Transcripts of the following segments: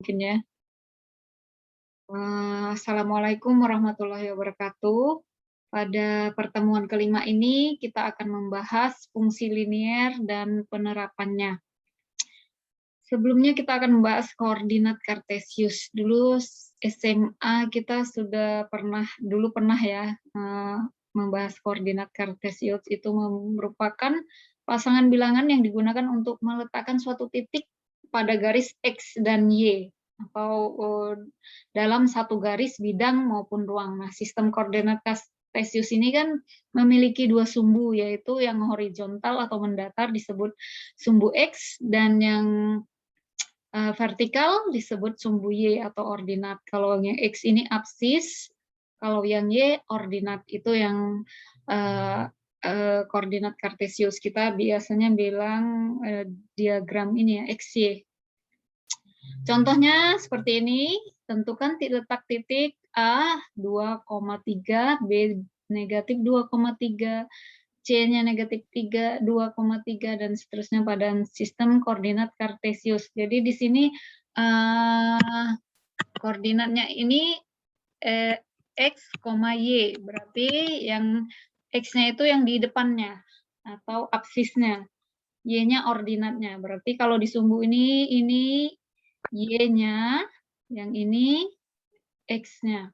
Mungkin ya. Assalamualaikum warahmatullahi wabarakatuh. Pada pertemuan kelima ini kita akan membahas fungsi linier dan penerapannya. Sebelumnya kita akan membahas koordinat kartesius. Dulu SMA kita sudah pernah ya membahas koordinat kartesius. Itu merupakan pasangan bilangan yang digunakan untuk meletakkan suatu titik pada garis X dan Y atau dalam satu garis bidang maupun ruang. Nah, sistem koordinat kartesius ini kan memiliki dua sumbu, yaitu yang horizontal atau mendatar disebut sumbu X dan yang vertikal disebut sumbu Y atau ordinat. Kalau yang X ini absis, kalau yang Y ordinat. Itu yang koordinat kartesius. Kita biasanya bilang diagram ini ya, XY. Contohnya seperti ini, tentukan letak titik A 2,3, B negatif 2,3, C-nya negatif 3, 2,3, dan seterusnya pada sistem koordinat kartesius. Jadi di sini koordinatnya ini X, Y, berarti yang X-nya itu yang di depannya atau absisnya, Y-nya ordinatnya. Berarti kalau di sumbu ini Y-nya, yang ini X-nya.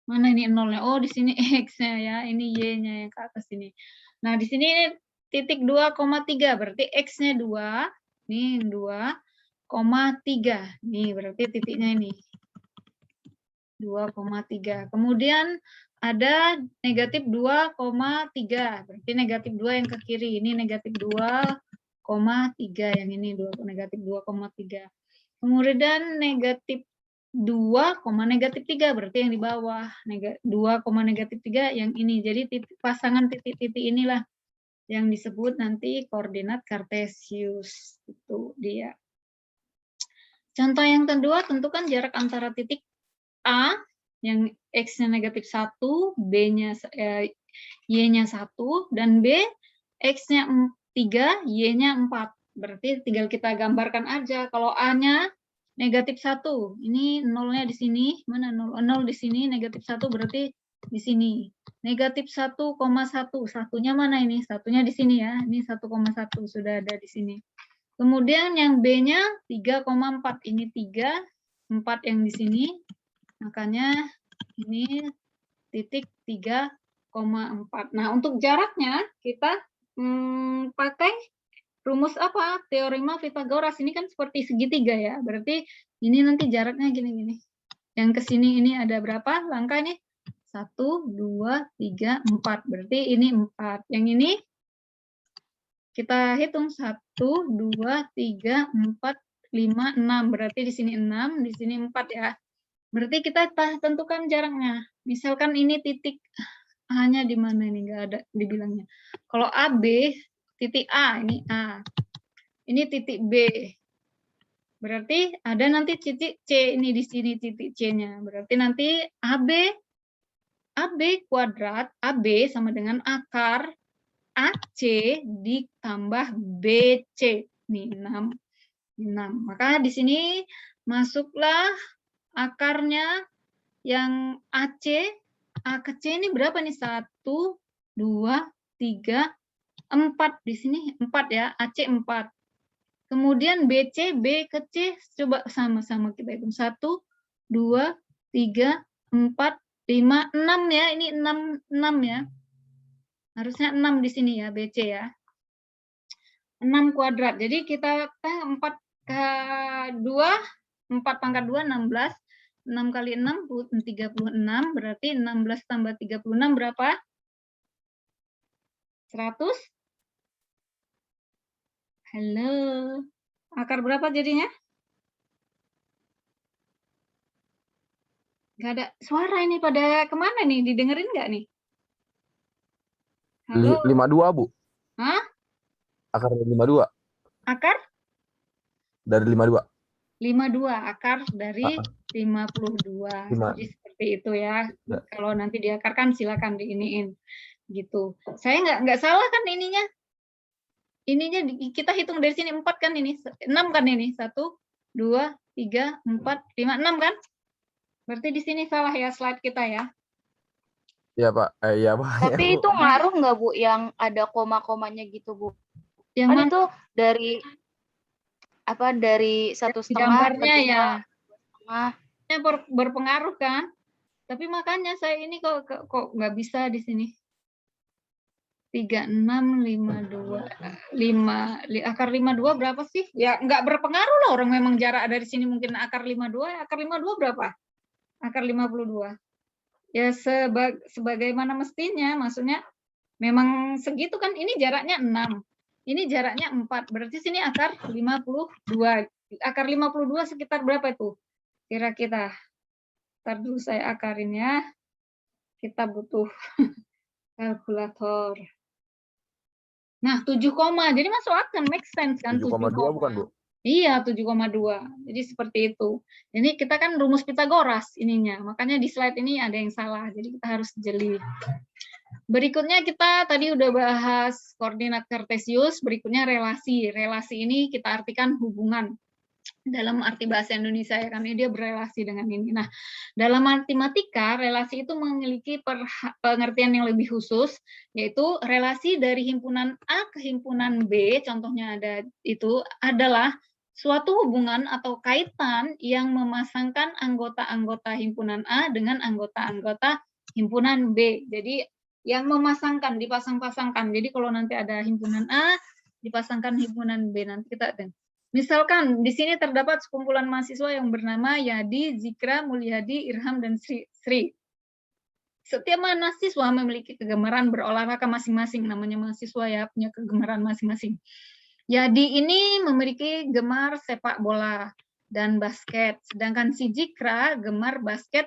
Mana ini nolnya? Oh, di sini X-nya ya, ini Y-nya yang ke atas ini. Nah, di sini titik 2,3, berarti X-nya 2, ini 2,3. Nih, berarti titiknya ini 2,3. Kemudian ada negatif 2,3, berarti negatif 2 yang ke kiri, ini negatif 2,3, yang ini negatif 2,3. Kemudian negatif 2, negatif 3, berarti yang di bawah. 2, negatif 3 yang ini. Jadi pasangan titik-titik inilah yang disebut nanti koordinat kartesius. Itu dia. Contoh yang kedua, tentukan jarak antara titik A yang X-nya negatif 1, Y-nya 1, dan B X-nya 3, Y-nya 4. Berarti tinggal kita gambarkan aja. Kalau A-nya negatif 1, ini nolnya di sini, mana nol? Nol di sini, negatif 1 berarti di sini. Negatif 1,1, satunya mana ini? Satunya di sini ya, ini 1,1 sudah ada di sini. Kemudian yang B-nya 3,4, ini 3, 4 yang di sini, makanya ini titik 3,4. Nah, untuk jaraknya kita pakai rumus apa? Teorema Pythagoras. Ini kan seperti segitiga ya. Berarti ini nanti jaraknya gini-gini. Yang ke sini ini ada berapa langkah ini? 1, 2, 3, 4. Berarti ini 4. Yang ini kita hitung 1, 2, 3, 4, 5, 6. Berarti di sini 6, di sini 4 ya. Berarti kita tentukan jaraknya. Misalkan ini titik A-nya di mana ini? Nggak ada dibilangnya. Kalau AB, titik A, ini A. Ini titik B. Berarti ada nanti titik C ini di sini titik C-nya. Berarti nanti AB kuadrat, AB sama dengan akar AC ditambah BC. Nih 6. Maka di sini masuklah akarnya yang AC, A ke C ini berapa nih? 1, 2, 3, 4. Di sini 4 ya, AC 4. Kemudian BC, B ke C, coba sama-sama kita hitung. 1, 2, 3, 4, 5, 6 ya. Ini 6 ya. Harusnya 6 di sini ya, BC ya. 6 kuadrat. Jadi kita 4 ke 2, 4 pangkat 2, 16. 6 kali 6, 36. Berarti 16 tambah 36 berapa? 100? Halo. Akar berapa jadinya? Nggak ada suara ini, pada kemana nih? Didengerin nggak nih? Halo? 52, Bu. Hah? Akar dari 52. Akar? Dari 52. 52, akar dari 52. Jadi seperti itu ya. Kalau nanti diakarkan silakan diiniin gitu. Saya nggak salah kan ininya? Ininya kita hitung dari sini 4 kan ini, 6 kan ini, 1, 2, 3, 4, 5, 6 kan? Berarti di sini salah ya slide kita ya. Iya Pak, iya Pak. Ya, Tapi Bu. itu ngaruh nggak Bu yang ada koma-komanya gitu Bu? Yang Kan mana? itu dari 1,5 Gambarnya per ya. 2,5. Berpengaruh kan? Tapi makanya saya ini kok nggak bisa di sini. 36, 52, 5, akar 52 berapa sih? Ya nggak berpengaruh lah, orang memang jarak dari sini mungkin akar 52, akar 52 berapa? Akar 52. Ya sebagaimana mestinya, maksudnya memang segitu kan, ini jaraknya 6. Ini jaraknya 4, berarti sini akar 52. Akar 52 sekitar berapa itu? Kira-kira. Ntar dulu saya akarin ya. Kita butuh kalkulator. Nah, 7, jadi masuk akal, make sense kan? 7,2 bukan Bu? Iya, 7,2. Jadi seperti itu. Jadi kita kan rumus Pitagoras ininya, makanya di slide ini ada yang salah. Jadi kita harus jeli. Berikutnya kita tadi udah bahas koordinat kartesius, berikutnya relasi. Relasi ini kita artikan hubungan. Dalam arti bahasa Indonesia ya, karena dia berelasi dengan ini. Nah, dalam matematika, relasi itu memiliki pengertian yang lebih khusus, yaitu relasi dari himpunan A ke himpunan B, contohnya ada itu, adalah suatu hubungan atau kaitan yang memasangkan anggota-anggota himpunan A dengan anggota-anggota himpunan B. Jadi, yang memasangkan, dipasang-pasangkan. Jadi, kalau nanti ada himpunan A, dipasangkan himpunan B. Nanti kita ada. Misalkan di sini terdapat sekumpulan mahasiswa yang bernama Yadi, Zikra, Mulyadi, Irham, dan Sri. Setiap mahasiswa memiliki kegemaran berolahraga masing-masing. Namanya mahasiswa ya, punya kegemaran masing-masing. Yadi ini memiliki gemar sepak bola dan basket. Sedangkan si Zikra gemar basket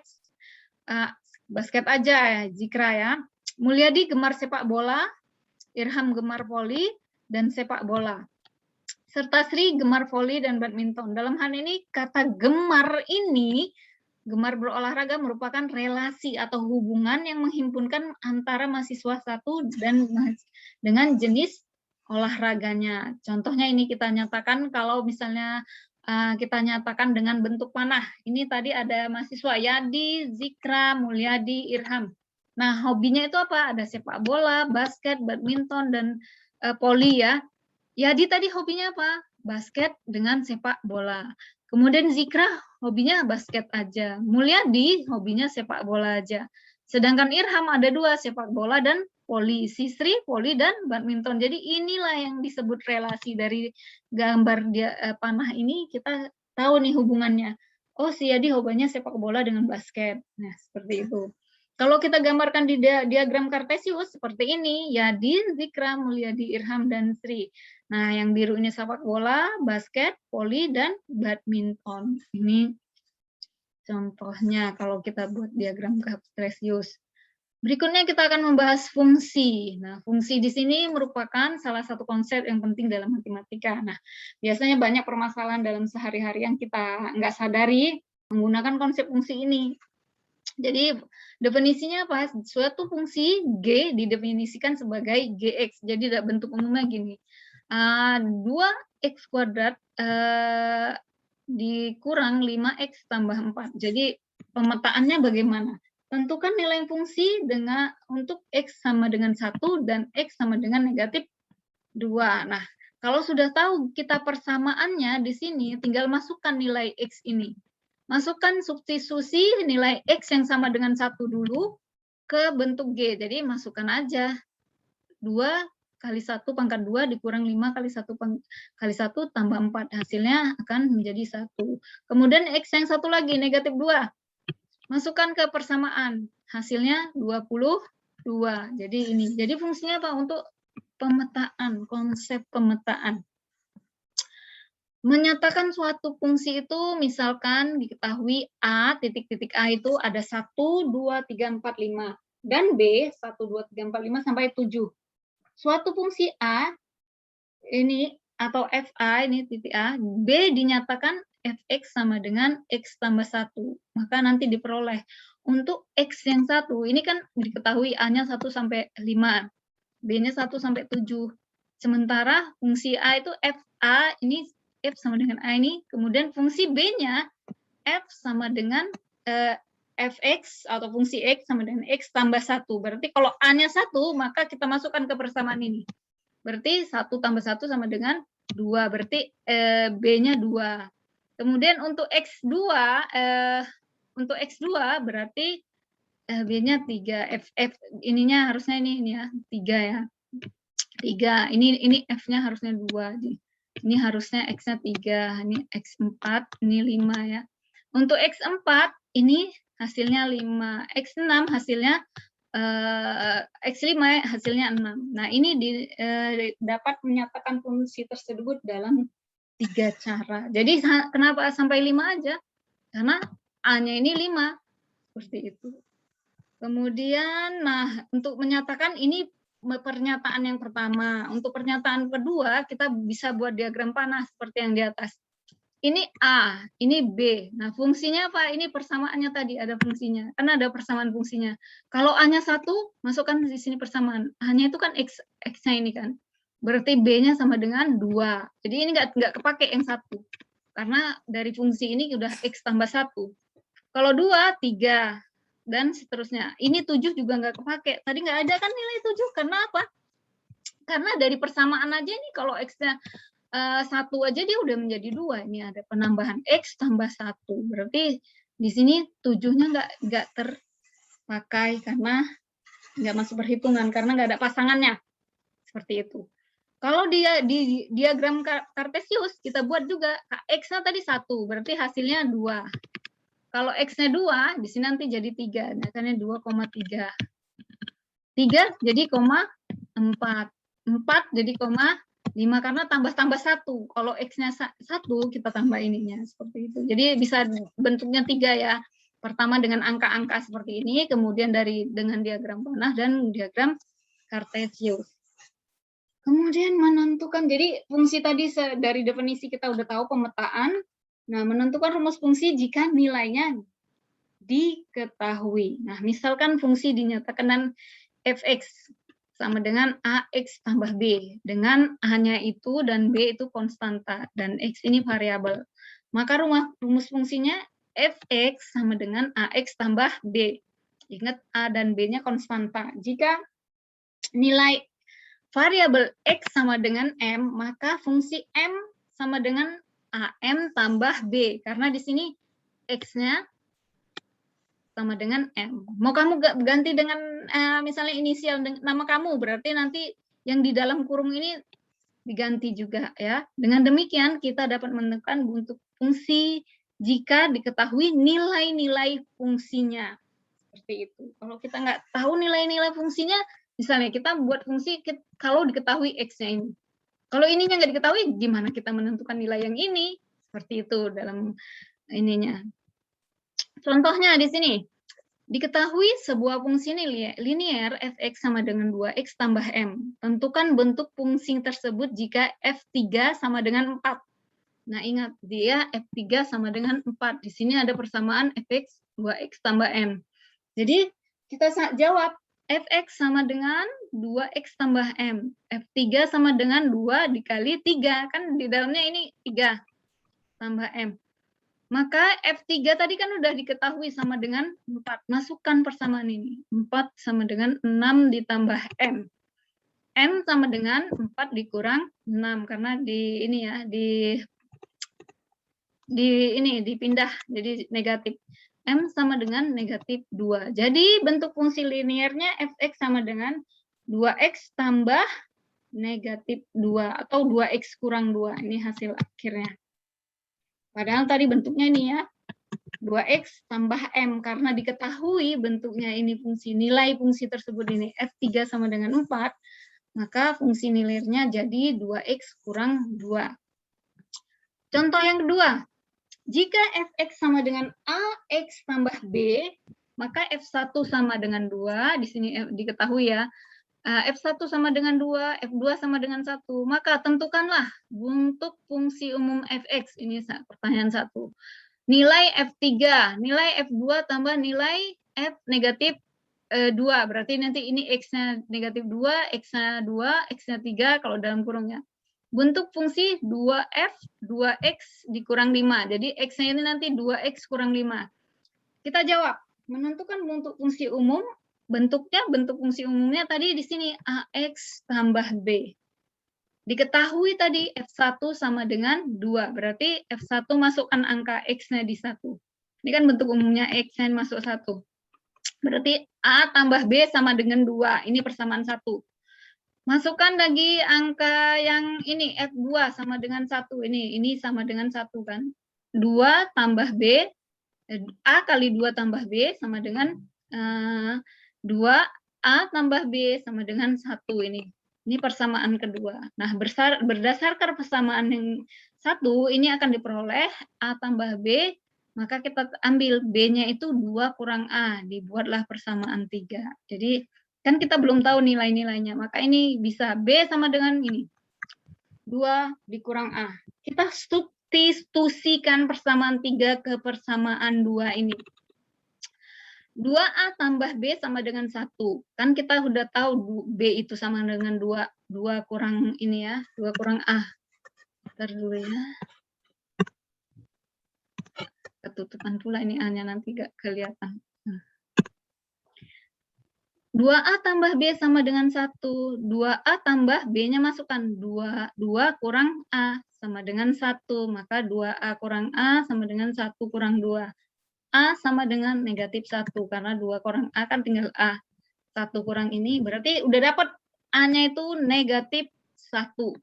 aja ya, Zikra ya. Mulyadi gemar sepak bola, Irham gemar voli, dan sepak bola. Serta Sri gemar voli dan badminton. Dalam hal ini, kata gemar ini, gemar berolahraga merupakan relasi atau hubungan yang menghimpunkan antara mahasiswa satu dan dengan jenis olahraganya. Contohnya ini kita nyatakan kalau misalnya kita nyatakan dengan bentuk panah. Ini tadi ada mahasiswa Yadi, Zikra, Mulyadi, Irham. Nah, hobinya itu apa? Ada sepak bola, basket, badminton, dan voli ya. Yadi tadi hobinya apa? Basket dengan sepak bola. Kemudian Zikra hobinya basket aja. Mulyadi hobinya sepak bola aja. Sedangkan Irham ada 2, sepak bola dan voli. Sri voli dan badminton. Jadi inilah yang disebut relasi dari gambar panah ini, kita tahu nih hubungannya. Oh, si Yadi hobinya sepak bola dengan basket. Nah, seperti itu. Kalau kita gambarkan di diagram kartesius seperti ini, Yadi, Zikra, Mulyadi, Irham, dan Sri. Nah, yang biru ini sepak bola, basket, voli, dan badminton. Ini contohnya kalau kita buat diagram kartesius. Berikutnya kita akan membahas fungsi. Nah, fungsi di sini merupakan salah satu konsep yang penting dalam matematika. Nah, biasanya banyak permasalahan dalam sehari-hari yang kita nggak sadari menggunakan konsep fungsi ini. Jadi definisinya apa? Suatu fungsi G didefinisikan sebagai Gx. Jadi bentuk umumnya gini. 2x kuadrat dikurang 5x tambah 4. Jadi pemetaannya bagaimana? Tentukan nilai fungsi untuk x sama dengan 1 dan x sama dengan negatif 2. Nah, kalau sudah tahu kita persamaannya di sini, tinggal masukkan nilai x ini. Masukkan substitusi nilai X yang sama dengan 1 dulu ke bentuk G. Jadi masukkan aja 2 kali 1 pangkat 2 dikurang 5 kali 1 kali 1 tambah 4. Hasilnya akan menjadi 1. Kemudian X yang satu lagi, negatif 2. Masukkan ke persamaan. Hasilnya 22. Jadi ini. Jadi fungsinya apa? Untuk pemetaan, konsep pemetaan. Menyatakan suatu fungsi itu misalkan diketahui A, titik-titik A itu ada 1, 2, 3, 4, 5. Dan B, 1, 2, 3, 4, 5 sampai 7. Suatu fungsi A, ini atau FA, ini titik A, B dinyatakan Fx sama dengan X tambah 1. Maka nanti diperoleh. Untuk X yang 1, ini kan diketahui A-nya 1 sampai 5. B-nya 1 sampai 7. Sementara fungsi A itu FA, ini F sama dengan A ini, kemudian fungsi B-nya F sama dengan fx atau fungsi X sama dengan X tambah 1. Berarti kalau A-nya 1, maka kita masukkan ke persamaan ini. Berarti 1 tambah 1 sama dengan 2. Berarti B-nya 2. Kemudian untuk X2, berarti B-nya 3. F ininya harusnya ini ya, 3 ya. 3. Ini F-nya harusnya 2. Ini harusnya X-nya 3. Ini X4, ini 5 ya. Untuk X4 ini hasilnya 5. X6 hasilnya X5 hasilnya 6. Nah, ini dapat menyatakan fungsi tersebut dalam 3 cara. Jadi kenapa sampai 5 aja? Karena A-nya ini 5. Seperti itu. Kemudian, nah, untuk menyatakan ini pernyataan yang pertama. Untuk pernyataan kedua, kita bisa buat diagram panah seperti yang di atas. Ini A, ini B. Nah, fungsinya apa? Ini persamaannya tadi, ada fungsinya. Karena ada persamaan fungsinya. Kalau A-nya 1, masukkan di sini persamaan. A-nya itu kan X-nya ini kan. Berarti B-nya sama dengan 2. Jadi ini nggak kepake yang 1. Karena dari fungsi ini udah X tambah 1. Kalau 2, 3. Dan seterusnya. Ini 7 juga nggak kepake. Tadi nggak ada kan nilai 7. Karena apa? Karena dari persamaan aja nih, kalau X-nya 1 aja dia udah menjadi 2. Ini ada penambahan X tambah 1. Berarti di sini 7-nya nggak terpakai karena nggak masuk perhitungan, karena nggak ada pasangannya. Seperti itu. Kalau dia di diagram Kartesius, kita buat juga X-nya tadi 1, berarti hasilnya 2. Kalau X-nya 2, di sini nanti jadi 3. Nah, karena 2,3. 3 jadi 4. 4 jadi 5 karena tambah 1. Kalau X-nya 1, kita tambah ininya seperti itu. Jadi bisa bentuknya 3 ya. Pertama dengan angka-angka seperti ini, kemudian dengan diagram panah dan diagram Kartesius. Kemudian menentukan, jadi fungsi tadi dari definisi kita udah tahu pemetaan. Nah, menentukan rumus fungsi jika nilainya diketahui. Nah, misalkan fungsi dinyatakan dan fx sama dengan ax tambah b, dengan a-nya itu dan b itu konstanta, dan x ini variabel. Maka rumus fungsinya fx sama dengan ax tambah b. Ingat, a dan b-nya konstanta. Jika nilai variabel x sama dengan m, maka fungsi m sama dengan am tambah b, karena di sini x-nya sama dengan m. Mau kamu ganti dengan misalnya inisial nama kamu, berarti nanti yang di dalam kurung ini diganti juga ya. Dengan demikian kita dapat menentukan bentuk fungsi jika diketahui nilai-nilai fungsinya. Seperti itu. Kalau kita nggak tahu nilai-nilai fungsinya, misalnya kita buat fungsi kalau diketahui x-nya ini. Kalau ininya nggak diketahui, gimana kita menentukan nilai yang ini? Seperti itu dalam ininya. Contohnya di sini. Diketahui sebuah fungsi linear fx sama dengan 2x tambah m. Tentukan bentuk fungsi tersebut jika f3 sama dengan 4. Nah, ingat, dia f3 sama dengan 4. Di sini ada persamaan fx 2x tambah m. Jadi, kita jawab fx sama dengan 2x tambah m. F3 sama dengan 2 dikali 3. Kan di dalamnya ini 3 tambah m. Maka F3 tadi kan udah diketahui sama dengan 4. Masukkan persamaan ini. 4 sama dengan 6 ditambah M. M sama dengan 4 dikurang 6. Karena di ini ya, dipindah jadi negatif. M sama dengan negatif 2. Jadi bentuk fungsi linearnya fx sama dengan 2x tambah negatif 2. Atau 2x kurang 2. Ini hasil akhirnya. Padahal tadi bentuknya ini ya, 2x tambah m. Karena diketahui bentuknya ini fungsi, nilai fungsi tersebut ini f3 sama dengan 4, maka fungsi nilainya jadi 2x kurang 2. Contoh yang kedua, jika fx sama dengan ax tambah b, maka f1 sama dengan 2, di sini diketahui ya, F1 sama dengan 2, F2 sama dengan 1. Maka tentukanlah bentuk fungsi umum fx. Ini pertanyaan 1. Nilai F3, nilai F2 tambah nilai F negatif 2. Berarti nanti ini X-nya negatif 2, X-nya 2, X-nya 3 kalau dalam kurungnya. bentuk fungsi 2F, 2X dikurang 5. Jadi X-nya ini nanti 2X kurang 5. Kita jawab, menentukan bentuk fungsi umum, bentuk fungsi umumnya tadi di sini AX tambah B. Diketahui tadi F1 sama dengan 2, berarti F1 masukkan angka X-nya di 1. Ini kan bentuk umumnya X-nya masuk 1. Berarti A tambah B sama dengan 2, ini persamaan 1. Masukkan lagi angka yang ini F2 sama dengan 1, ini sama dengan 1 kan. 2 tambah B, A kali 2 tambah B sama dengan 2A tambah B sama dengan 1 ini. Ini persamaan kedua. Nah, berdasarkan persamaan yang 1, ini akan diperoleh A tambah B, maka kita ambil B-nya itu 2 kurang A, dibuatlah persamaan 3. Jadi, kan kita belum tahu nilai-nilainya, maka ini bisa B sama dengan ini, 2 dikurang A. Kita substitusikan persamaan 3 ke persamaan 2 ini. 2A tambah B sama dengan 1. Kan kita sudah tahu B itu sama dengan 2. 2 kurang ini ya, 2 kurang A. Bentar dulu ya. Ketutupan pula ini A-nya, nanti gak kelihatan. 2A tambah B sama dengan 1. 2A tambah B-nya masukkan. 2 kurang A sama dengan 1. Maka 2A kurang A sama dengan 1 kurang 2. A sama dengan negatif 1, karena 2 kurang A kan tinggal A. 1 kurang ini, berarti udah dapat A-nya itu negatif 1.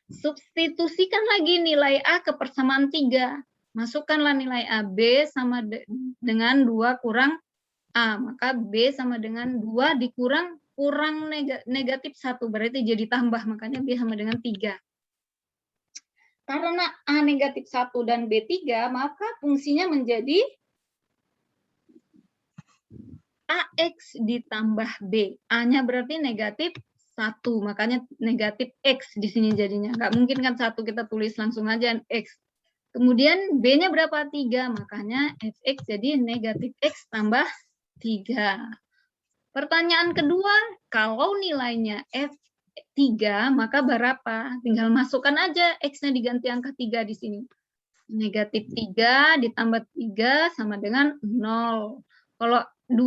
Substitusikan lagi nilai A ke persamaan 3. Masukkanlah nilai A. B sama dengan 2 kurang A. Maka B sama dengan 2 dikurang negatif 1. Berarti jadi tambah, makanya B sama dengan 3. Karena A negatif 1 dan B 3, maka fungsinya menjadi AX ditambah B. A-nya berarti negatif 1, makanya negatif X di sini jadinya. Nggak mungkin kan 1 kita tulis langsung aja X. Kemudian B-nya berapa? 3, makanya Fx jadi negatif X tambah 3. Pertanyaan kedua, kalau nilainya F3, maka berapa? Tinggal masukkan aja X-nya diganti angka 3 di sini. Negatif 3 ditambah 3 sama dengan 0. Kalau 2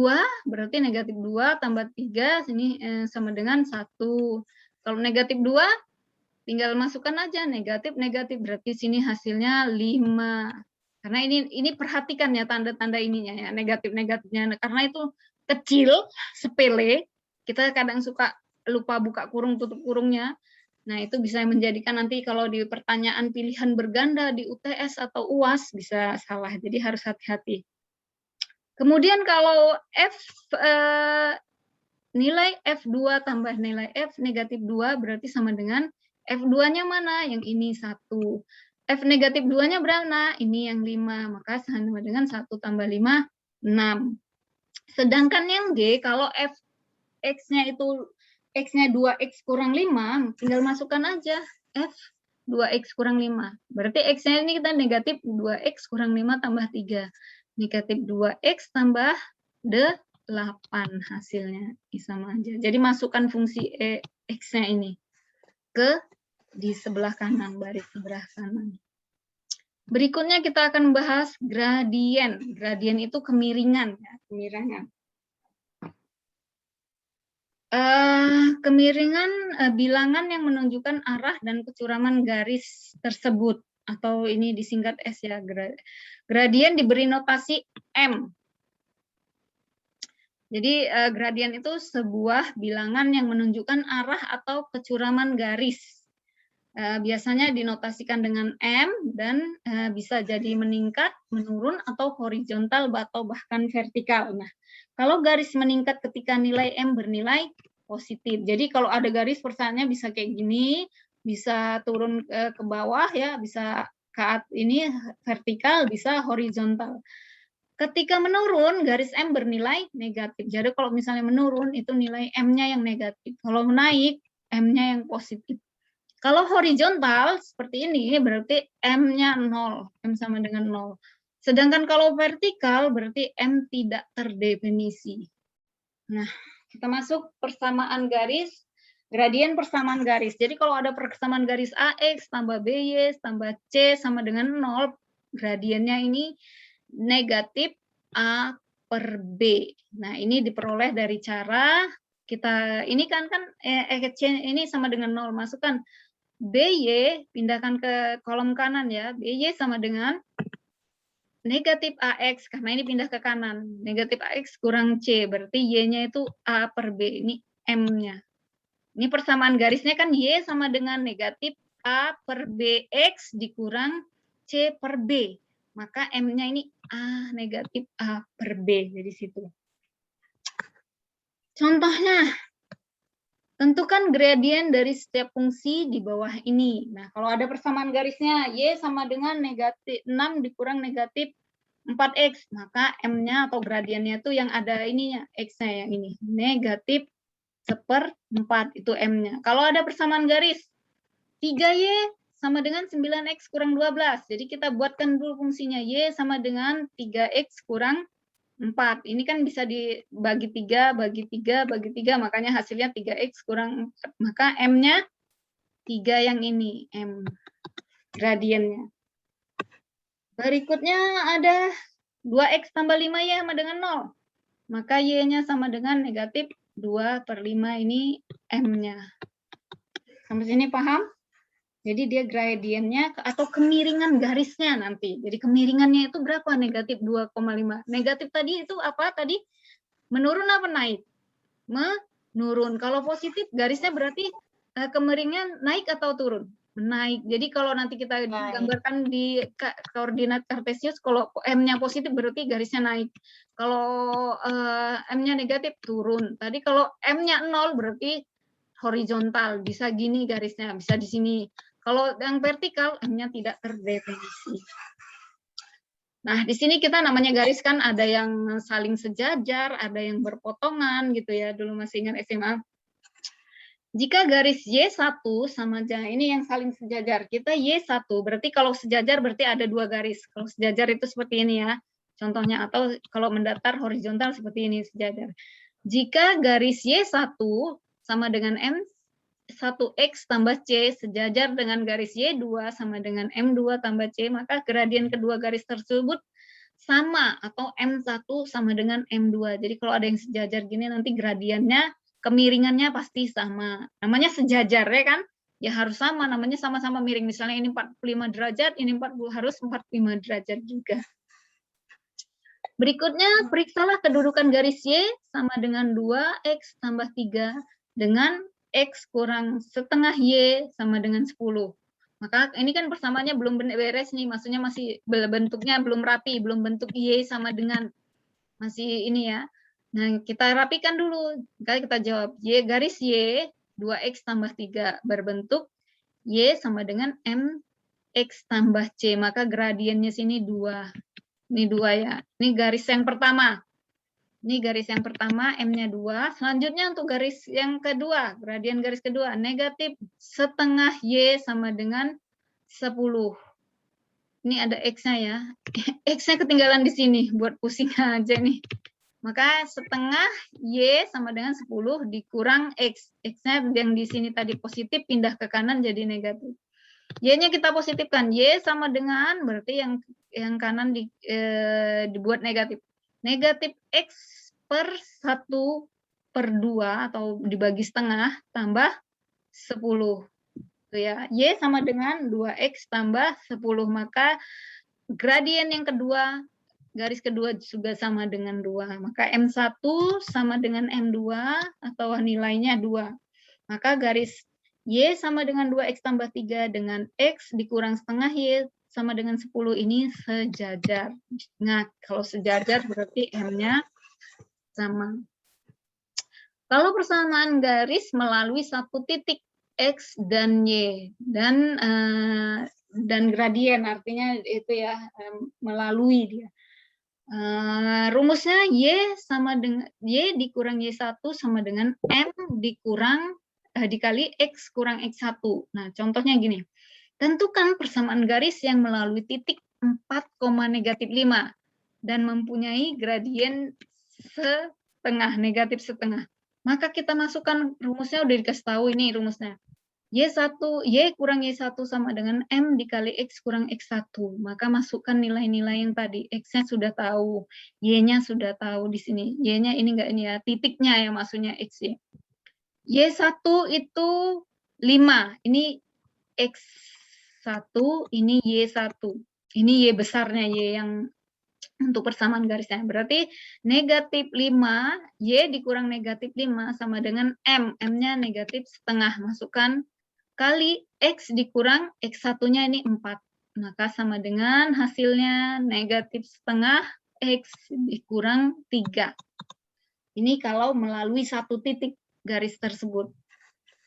berarti negatif 2 tambah 3 sini sama dengan 1. Kalau negatif 2 tinggal masukkan aja negatif berarti sini hasilnya 5. Karena ini perhatikan ya tanda-tanda ininya ya, negatifnya karena itu kecil, sepele. Kita kadang suka lupa buka kurung tutup kurungnya. Nah, itu bisa menjadikan nanti kalau di pertanyaan pilihan berganda di UTS atau UAS bisa salah. Jadi harus hati-hati. Kemudian kalau nilai F2 tambah nilai F negatif 2 berarti sama dengan F2-nya mana? Yang ini 1. F negatif 2-nya berapa? Ini yang 5. Maka sama dengan 1 tambah 5, 6. Sedangkan yang G, kalau F-X-nya itu X-nya 2X kurang 5, tinggal masukkan aja F 2X kurang 5. Berarti X-nya ini kita negatif 2X kurang 5 tambah 3. Negatif 2X tambah 8 hasilnya. Sama aja. Jadi masukkan fungsi X-nya ini ke di sebelah kanan, baris sebelah kanan. Berikutnya kita akan bahas gradien. Gradien itu kemiringan. Ya, kemiringan. Kemiringan bilangan yang menunjukkan arah dan kecuraman garis tersebut. Atau ini disingkat S ya. Gradien diberi notasi M. Jadi gradien itu sebuah bilangan yang menunjukkan arah atau kecuraman garis. Biasanya dinotasikan dengan M dan bisa jadi meningkat, menurun, atau horizontal atau bahkan vertikal. Nah, kalau garis meningkat ketika nilai M bernilai positif. Jadi kalau ada garis persaannya bisa kayak gini, bisa turun ke bawah ya, bisa ke ini vertikal, bisa horizontal. Ketika menurun, garis M bernilai negatif. Jadi kalau misalnya menurun, itu nilai M-nya yang negatif. Kalau menaik, M-nya yang positif. Kalau horizontal, seperti ini, berarti M-nya 0. M sama dengan 0. Sedangkan kalau vertikal, berarti M tidak terdefinisi. Nah, kita masuk persamaan garis. Gradien persamaan garis. Jadi kalau ada persamaan garis AX tambah BY tambah C sama dengan 0, gradiennya ini negatif A per B. Nah, ini diperoleh dari cara kita, ini kan C ini sama dengan 0, masukkan BY, pindahkan ke kolom kanan ya, BY sama dengan negatif AX, karena ini pindah ke kanan, negatif AX kurang C, berarti Y-nya itu A per B, ini M-nya. Ini persamaan garisnya kan Y sama dengan negatif A per BX dikurang C per B. Maka M-nya ini A negatif A per B. Jadi situ. Contohnya, tentukan gradien dari setiap fungsi di bawah ini. Nah, kalau ada persamaan garisnya Y sama dengan negatif 6 dikurang negatif 4X. Maka M-nya atau gradiennya itu yang ada ininya, X-nya yang ini. Negatif 1/4 itu M-nya. Kalau ada persamaan garis 3Y sama dengan 9X kurang 12. Jadi kita buatkan dulu fungsinya Y sama dengan 3X kurang 4. Ini kan bisa dibagi 3, bagi 3, bagi 3. Makanya hasilnya 3X kurang 4. Maka M-nya 3 yang ini. M gradiennya. Berikutnya ada 2X tambah 5Y sama dengan 0. Maka Y-nya sama dengan negatif 2/5 ini M-nya. Sampai sini paham? Jadi dia gradiennya atau kemiringan garisnya nanti. Jadi kemiringannya itu berapa? Negatif 2,5. Negatif tadi itu apa tadi? Menurun apa naik? Menurun. Kalau positif garisnya berarti kemiringan naik atau turun? Naik. Jadi kalau nanti kita gambarkan di koordinat kartesius, kalau M-nya positif berarti garisnya naik. Kalau M-nya negatif turun. Tadi kalau M-nya 0 berarti horizontal, bisa gini garisnya, bisa di sini. Kalau yang vertikal M-nya tidak terdefinisi. Nah, di sini kita namanya garis kan ada yang saling sejajar, ada yang berpotongan gitu ya. Dulu masih ingat SMA. Jika garis Y1 sama ini yang saling sejajar, kita Y1 berarti kalau sejajar berarti ada dua garis. Kalau sejajar itu seperti ini ya. Contohnya, atau kalau mendatar horizontal seperti ini sejajar. Jika garis Y1 sama dengan M1X tambah C sejajar dengan garis Y2 sama dengan M2 tambah C, maka gradien kedua garis tersebut sama atau M1 sama dengan M2. Jadi kalau ada yang sejajar gini nanti gradiennya kemiringannya pasti sama. Namanya sejajar ya kan? Ya harus sama, namanya sama-sama miring. Misalnya ini 45 derajat, ini 40 harus 45 derajat juga. Berikutnya, periksalah kedudukan garis Y sama dengan 2X tambah 3 dengan X kurang setengah Y sama dengan 10. Maka ini kan persamaannya belum beres nih, maksudnya masih bentuknya belum rapi, belum bentuk Y sama dengan, masih ini ya. Nah, kita rapikan dulu. Kita jawab, Y garis Y, 2X tambah 3 berbentuk Y sama dengan MX tambah C. Maka gradiennya sini 2. Ini 2 ya. Ini garis yang pertama. Ini garis yang pertama, M-nya 2. Selanjutnya untuk garis yang kedua, gradien garis kedua, negatif setengah Y sama dengan 10. Ini ada X-nya ya. X-nya ketinggalan di sini, buat pusing aja nih. Maka setengah Y sama dengan 10 dikurang X. X-nya yang di sini tadi positif, pindah ke kanan jadi negatif. Y-nya kita positifkan. Y sama dengan, berarti yang kanan dibuat negatif. Negatif X per 1/2 atau dibagi setengah tambah 10. Itu ya. Y sama dengan 2X tambah 10. Maka gradien yang kedua, garis kedua juga sama dengan 2. Maka M1 sama dengan M2 atau nilainya 2. Maka garis Y sama dengan 2X tambah 3 dengan X dikurang setengah Y sama dengan 10 ini sejajar. Nah, kalau sejajar berarti M-nya sama. Kalau persamaan garis melalui satu titik X dan Y dan gradien, artinya itu ya, melalui dia. Rumusnya Y sama dengan Y dikurang Y1 sama dengan M dikurang dikali X kurang X1. Nah, contohnya gini. Tentukan persamaan garis yang melalui titik 4,-5 dan mempunyai gradien setengah, negatif setengah. Maka kita masukkan rumusnya, udah dikasih tahu ini rumusnya. Y kurang Y1 sama dengan M dikali X kurang X1. Maka masukkan nilai-nilai yang tadi. X-nya sudah tahu, Y-nya sudah tahu di sini. Y-nya ini enggak ini ya, titiknya ya maksudnya X ya. Y1 itu 5. Ini X1, ini Y1. Ini Y besarnya, Y yang untuk persamaan garisnya. Berarti negatif 5, Y dikurang negatif 5 sama dengan M. M-nya negatif setengah. Masukkan kali X dikurang X1-nya ini 4. Maka sama dengan hasilnya negatif setengah X dikurang 3. Ini kalau melalui satu titik garis tersebut.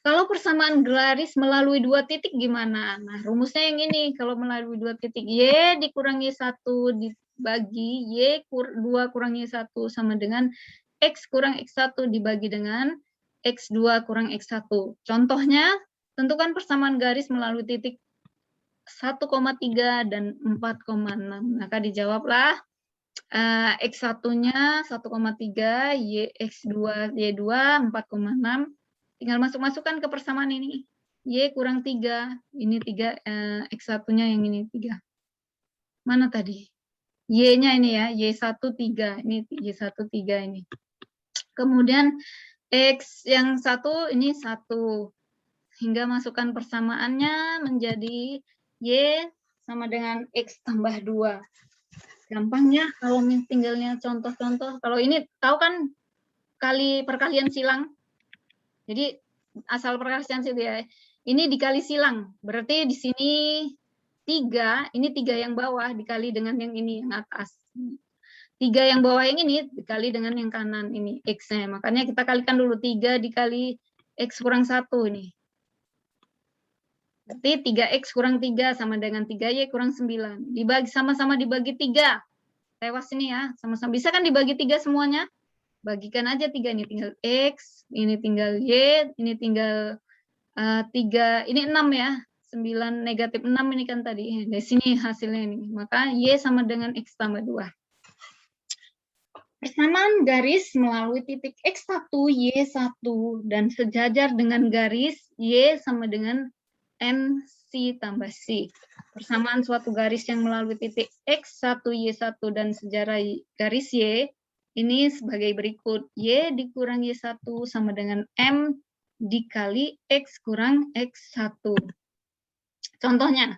Kalau persamaan garis melalui 2 titik gimana? Nah, rumusnya yang ini. Kalau melalui 2 titik, Y dikurang Y1 dibagi Y2 kurang Y1 sama dengan X kurang X1 dibagi dengan X2 kurang X1. Contohnya, tentukan persamaan garis melalui titik 1,3 dan 4,6. Maka dijawablah X1-nya 1,3, X2, Y2 4,6. Tinggal masuk-masukkan ke persamaan ini. Y kurang 3, ini 3, X1-nya yang ini 3. Mana tadi? Y-nya ini ya, Y1 3, ini Y1 3 ini. Kemudian X yang 1 ini 1. Hingga masukkan persamaannya menjadi Y sama dengan X tambah 2. Gampang ya kalau tinggalnya contoh-contoh. Kalau ini tahu kan perkalian silang. Jadi asal perkalian silang ya. Ini dikali silang. Berarti di sini 3, ini 3 yang bawah dikali dengan yang ini yang atas. 3 yang bawah yang ini dikali dengan yang kanan ini X-nya. Makanya kita kalikan dulu 3 dikali X kurang 1 ini. Berarti 3X kurang 3 sama dengan 3Y kurang 9. Dibagi sama-sama dibagi 3. Tewas ini ya, sama-sama. Bisa kan dibagi 3 semuanya? Bagikan aja 3, ini tinggal X, ini tinggal Y, ini tinggal 3, ini 6 ya. 9 negatif 6 ini kan tadi. Dari sini hasilnya ini. Maka Y sama dengan X tambah 2. Persamaan garis melalui titik X1, Y1, dan sejajar dengan garis Y sama dengan MC tambah C. Persamaan suatu garis yang melalui titik X1, Y1, dan sejarah garis Y, ini sebagai berikut. Y dikurang Y1 sama dengan M dikali X kurang X1. Contohnya,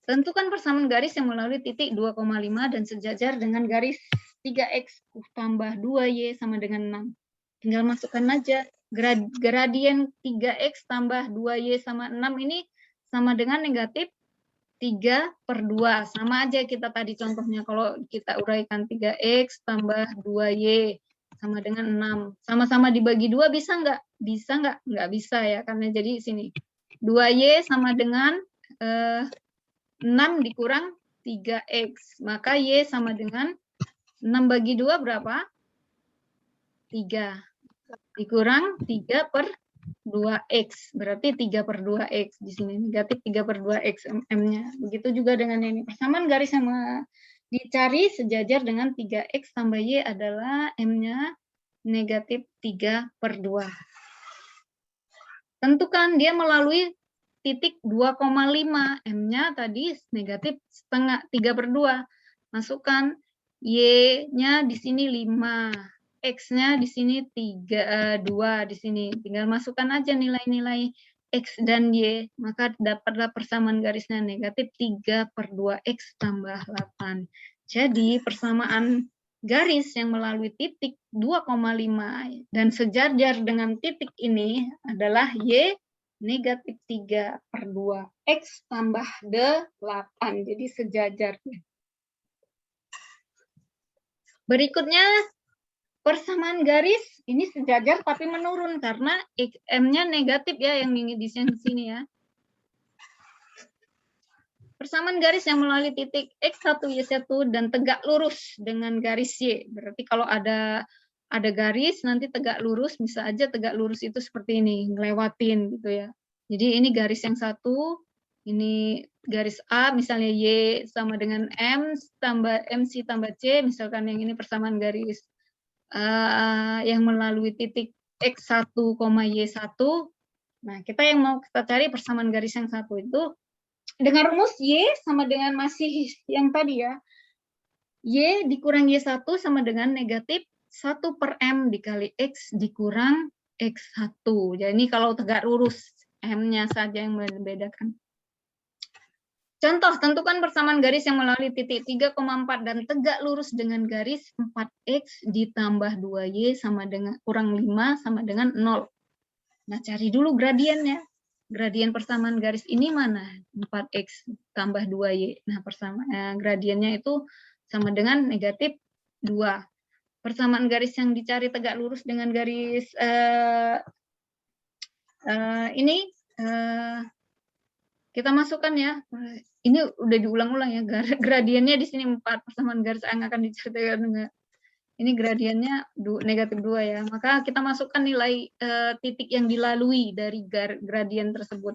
tentukan persamaan garis yang melalui titik 2,5 dan sejajar dengan garis 3X tambah 2Y sama dengan 6. Tinggal masukkan aja. Gradien 3X tambah 2Y sama 6 ini sama dengan negatif 3/2. Sama aja kita tadi contohnya. Kalau kita uraikan 3X tambah 2Y sama dengan 6. Sama-sama dibagi 2 bisa nggak? Bisa nggak? Nggak bisa ya. Karena jadi sini 2Y sama dengan 6 dikurang 3X. Maka Y sama dengan 6 bagi 2 berapa? 3. Dikurang 3/2X. Berarti 3/2X. Di sini negatif 3/2X M-nya. Begitu juga dengan ini. Persamaan garis yang dicari sejajar dengan 3X tambah Y adalah M-nya negatif 3/2. Tentukan dia melalui titik 2,5. M-nya tadi negatif setengah 3/2. Masukkan Y-nya di sini 5. X-nya di sini 2 di sini. Tinggal masukkan aja nilai-nilai X dan Y, maka dapatlah persamaan garisnya negatif 3/2X tambah 8. Jadi persamaan garis yang melalui titik 2,5 dan sejajar dengan titik ini adalah Y negatif 3/2X tambah 8. Jadi sejajar. Berikutnya, persamaan garis ini sejajar tapi menurun karena M-nya negatif ya yang di sini ya. Persamaan garis yang melalui titik X1, Y1 dan tegak lurus dengan garis Y. Berarti kalau ada garis nanti tegak lurus, bisa aja tegak lurus itu seperti ini, ngelewatin gitu ya. Jadi ini garis yang satu, ini garis A, misalnya Y sama dengan M tambah MC tambah C, misalkan yang ini persamaan garis yang melalui titik X1, Y1. Nah, kita yang mau kita cari persamaan garis yang satu itu dengan rumus Y sama dengan masih yang tadi ya. Y dikurang Y1 sama dengan negatif 1/M dikali X dikurang X1. Jadi ini kalau tegak lurus, M-nya saja yang membedakan. Contoh, tentukan persamaan garis yang melalui titik 3,4 dan tegak lurus dengan garis 4X ditambah 2Y sama dengan kurang 5 sama dengan 0. Nah, cari dulu gradiennya. Gradien persamaan garis ini mana? 4X tambah 2Y. Nah, gradiennya itu sama dengan negatif 2. Persamaan garis yang dicari tegak lurus dengan garis kita masukkan ya. Ini udah diulang-ulang ya. Gradiennya di sini 4. Persamaan garis yang akan dicari dengan ini gradiennya negatif 2 ya. Maka kita masukkan nilai titik yang dilalui dari gradien tersebut.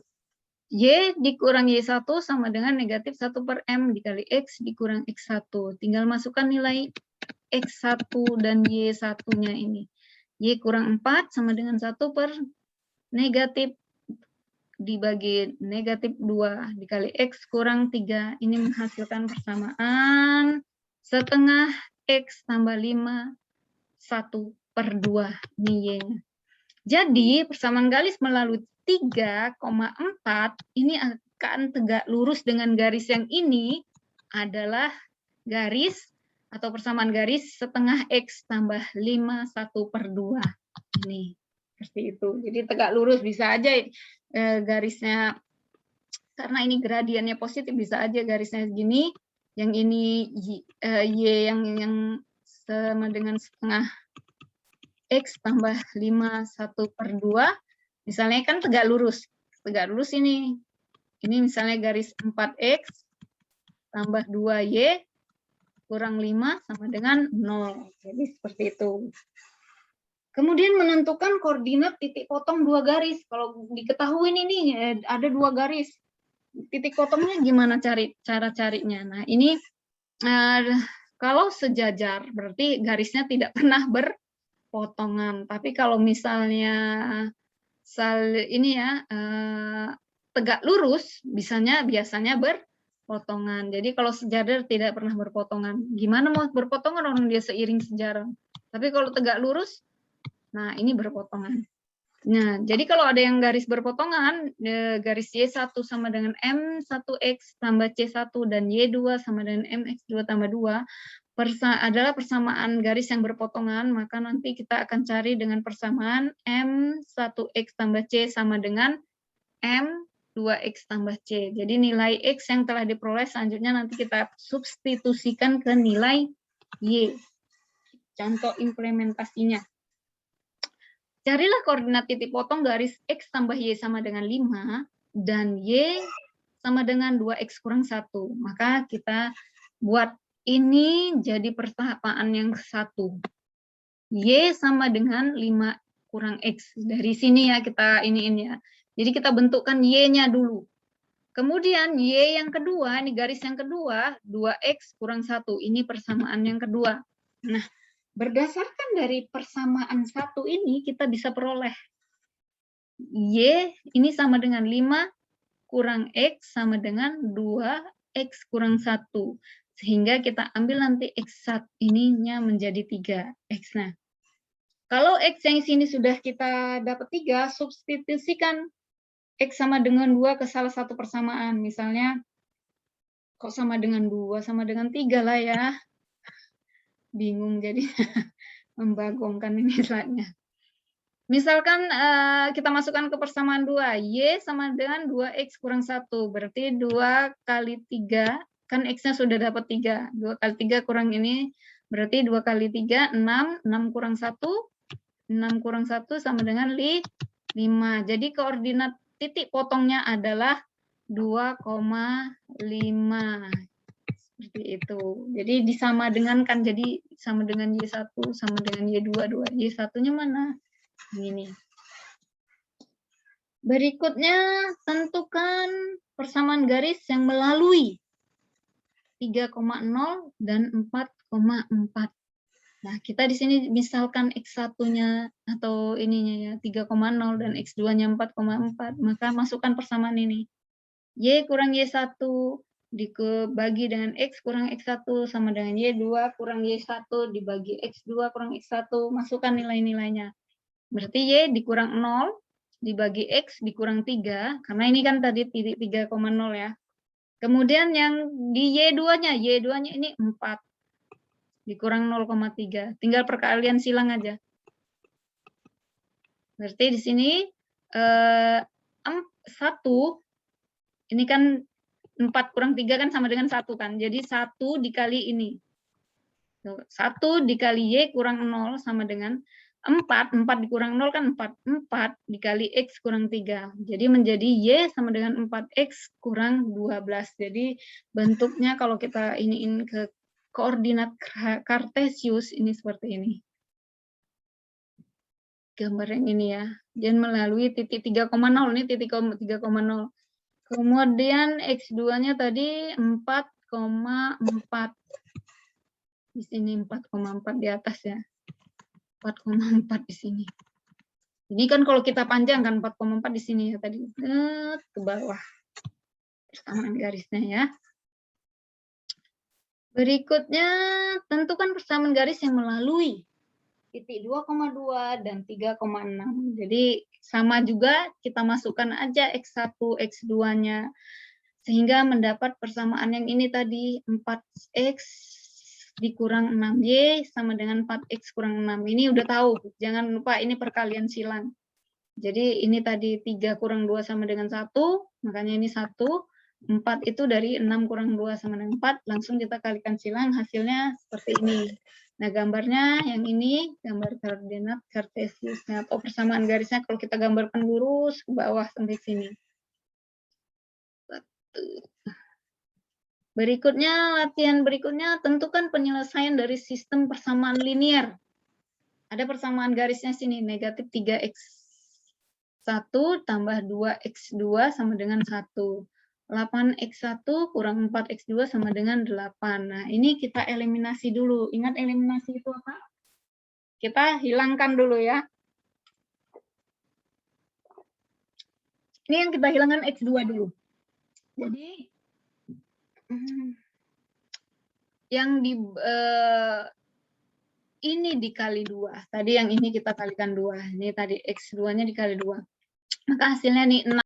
Y dikurang Y1 sama dengan negatif 1/M dikali X dikurang X1. Tinggal masukkan nilai X1 dan Y1-nya ini. Y kurang 4 sama dengan 1 per negatif dibagi negatif 2 dikali X kurang 3. Ini menghasilkan persamaan setengah X tambah 5, 1/2. Ini Y-nya. Jadi persamaan garis melalui 3,4 ini akan tegak lurus dengan garis yang ini adalah garis atau persamaan garis setengah X tambah 5, 1/2. Ini seperti itu. Jadi tegak lurus bisa aja garisnya, karena ini gradiennya positif, bisa aja garisnya segini, yang ini Y yang sama dengan setengah X tambah 5, 1/2. Misalnya kan tegak lurus. Tegak lurus ini misalnya garis 4X tambah 2Y kurang 5 sama dengan 0. Jadi seperti itu. Kemudian menentukan koordinat titik potong dua garis. Kalau diketahui ini ada dua garis. Titik potongnya gimana cara carinya? Nah, ini kalau sejajar berarti garisnya tidak pernah berpotongan. Tapi kalau misalnya tegak lurus, biasanya berpotongan. Jadi kalau sejajar tidak pernah berpotongan. Gimana mau berpotongan orang dia seiring sejajar? Tapi kalau tegak lurus, nah ini berpotongan. Nah, jadi kalau ada yang garis berpotongan, garis Y1 sama dengan M1X tambah C1 dan Y2 sama dengan MX2 tambah 2 adalah persamaan garis yang berpotongan, maka nanti kita akan cari dengan persamaan M1X tambah C sama dengan M2X tambah C. Jadi nilai X yang telah diperoleh selanjutnya nanti kita substitusikan ke nilai Y. Contoh implementasinya. Carilah koordinat titik potong garis X tambah Y sama dengan 5 dan Y sama dengan 2X kurang 1. Maka kita buat ini jadi persamaan yang satu. Y sama dengan 5 kurang X. Dari sini ya kita iniin ya. Jadi kita bentukkan Y-nya dulu. Kemudian Y yang kedua, ini garis yang kedua, 2X kurang 1. Ini persamaan yang kedua. Nah, berdasarkan dari persamaan satu ini, kita bisa peroleh Y ini sama dengan 5 kurang X sama dengan 2X kurang 1. Sehingga kita ambil nanti X1 ininya menjadi 3X. Nah, kalau X yang sini sudah kita dapat 3, substitusikan X sama dengan 2 ke salah satu persamaan. Misalnya, kok sama dengan 2, sama dengan 3 lah ya. Bingung jadi membagongkan ini slide-nya. Misalkan kita masukkan ke persamaan 2, Y sama dengan 2X kurang 1, berarti 2 kali 3, kan X-nya sudah dapat 3, 2 kali 3 kurang ini, berarti 2 kali 3, 6, 6 kurang 1, 6 kurang 1 sama dengan 5. Jadi koordinat titik potongnya adalah 2,5. Seperti itu. Jadi disama dengan kan, jadi sama dengan Y1 sama dengan Y2, Y1-nya mana? Ini. Berikutnya tentukan persamaan garis yang melalui 3,0 dan 4,4. Nah, kita di sini misalkan X1-nya atau ininya ya 3,0 dan X2-nya 4,4, maka masukkan persamaan ini. Y kurang Y1 dibagi dengan X kurang X1 sama dengan Y2 kurang Y1 dibagi X2 kurang X1, masukkan nilai-nilainya. Berarti Y dikurang 0 dibagi X dikurang 3, karena ini kan tadi titik 3,0 ya. Kemudian yang di Y2-nya ini 4 dikurang 0,3. Tinggal perkalian silang aja. Berarti di sini 1, ini kan 4 kurang 3 kan sama dengan 1 kan. Jadi 1 dikali ini. 1 dikali Y kurang 0 sama dengan 4. 4 dikurang 0 kan 4. 4 dikali X kurang 3. Jadi menjadi Y sama dengan 4X kurang 12. Jadi bentuknya kalau kita iniin ke koordinat kartesius ini seperti ini. Gambar yang ini ya. Dan melalui titik 3,0, ini titik 3,0. Kemudian X2-nya tadi 4,4. Di sini 4,4 di atas ya. 4,4 di sini. Ini kan kalau kita panjangkan 4,4 di sini ya tadi. Ke bawah. Persamaan garisnya ya. Berikutnya, tentukan persamaan garis yang melalui titik 2,2 dan 3,6. Jadi sama juga kita masukkan aja X1, X2-nya. Sehingga mendapat persamaan yang ini tadi 4X dikurang 6Y sama dengan 4X kurang 6. Ini udah tahu, jangan lupa ini perkalian silang. Jadi ini tadi 3 kurang 2 sama dengan 1, makanya ini 1. 4 itu dari 6 kurang 2 sama dengan 4, langsung kita kalikan silang, hasilnya seperti ini. Nah, gambarnya yang ini, gambar koordinat kartesiusnya atau persamaan garisnya kalau kita gambarkan lurus ke bawah sampai sini. Berikutnya, latihan berikutnya, tentukan penyelesaian dari sistem persamaan linear. Ada persamaan garisnya sini, negatif 3X1 tambah 2X2 sama dengan 1. 8X1 kurang 4X2 sama dengan 8. Nah, ini kita eliminasi dulu. Ingat eliminasi itu apa? Kita hilangkan dulu ya. Ini yang kita hilangkan X2 dulu. Jadi, yang di ini dikali 2. Tadi yang ini kita kalikan 2. Ini tadi X2-nya dikali 2. Maka hasilnya nih 6.